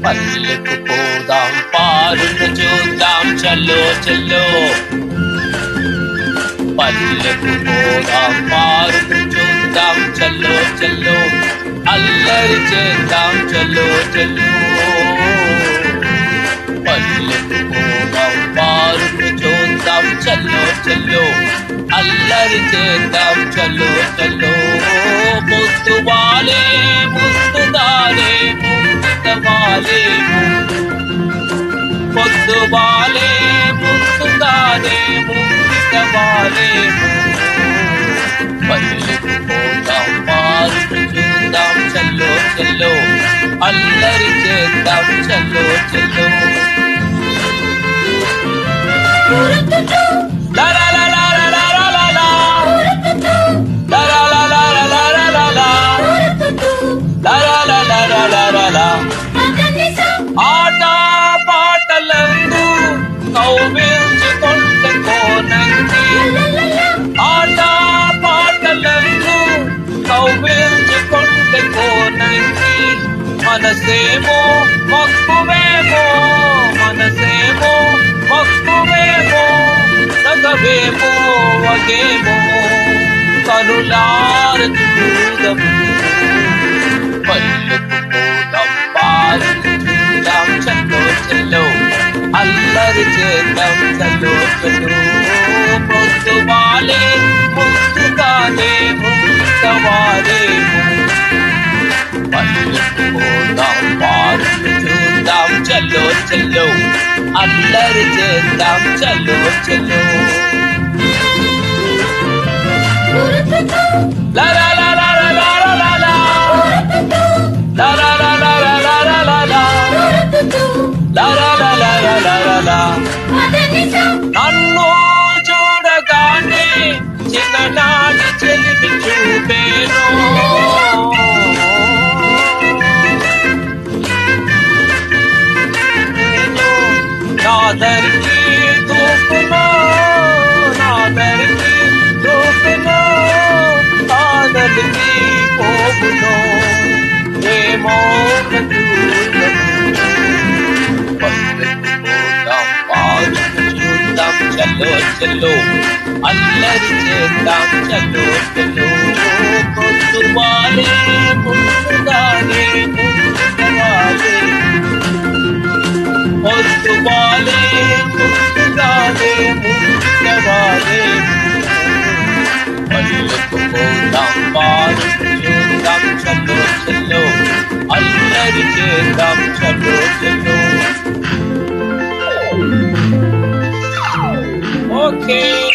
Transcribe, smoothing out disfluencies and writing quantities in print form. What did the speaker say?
పల్లెకు పోదాం పారును చూద్దాం చల్లో చల్లో. పల్లెకు పోదాం పారును చూద్దాం చల్లో చల్లో. అల్లరి చేద్దాం చల్లో చల్లో. పల్లెకు పోదాం పారును చూద్దాం చల్లో చల్లో. అల్లరి చేద్దాం చల్లో చల్లో. ముద్దువాలే ముద్దుదాలే ముద్దువాలే పొద్దువాలే ముద్దుదాలే ముద్దువాలే. పల్లెకు పోదాం పారును చూద్దాం చల్లో చల్లో. అల్లరి చేద్దాం చల్లో చల్లో. ఆట పాటలందు కౌగిల్చుకుంటే కోనంగి. ఆట పాటలందు కౌగిల్చుకుంటే కోనంగి. మనసేమో మక్కువేమో మనసేమో మక్కువేమో నగవేమో వగేమో కనులార చూడము. పల్లెకు పోదాం పారును చూద్దాం చల్లో చల్లో. అల్లరి చేద్దాం చల్లో చల్లో. పొద్దువాలే ముద్దుగాలే ముద్దవాలే. పల్లెకు పోదాం పారును చూద్దాం చల్లో చల్లో. అల్లరి చేద్దాం చల్లో చల్లో. లా లా లా లా లా లా లా లా. La la la la la la la la la. La la la la la la la la. నన్ను చూడగానే చిన్ననాటి చెలిమి చూపేను. నా దరికి దూకును నా దరికి దూకును ఆదలికి పోగును. పల్లెకు పోదాం పారును చూద్దాం చల్లో చల్లో. అల్లరి చేద్దాం చల్లో చల్లో. పొద్దువాలే ముద్దుగాలే ముద్దువాలే. పొద్దువాలే ముద్దుగాలే ముద్దువాలే. పల్లెకు పోదాం పారును చూద్దాం చల్లో చల్లో. అల్లరి చేద్దాం చల్లో చల్లో. ఓకే.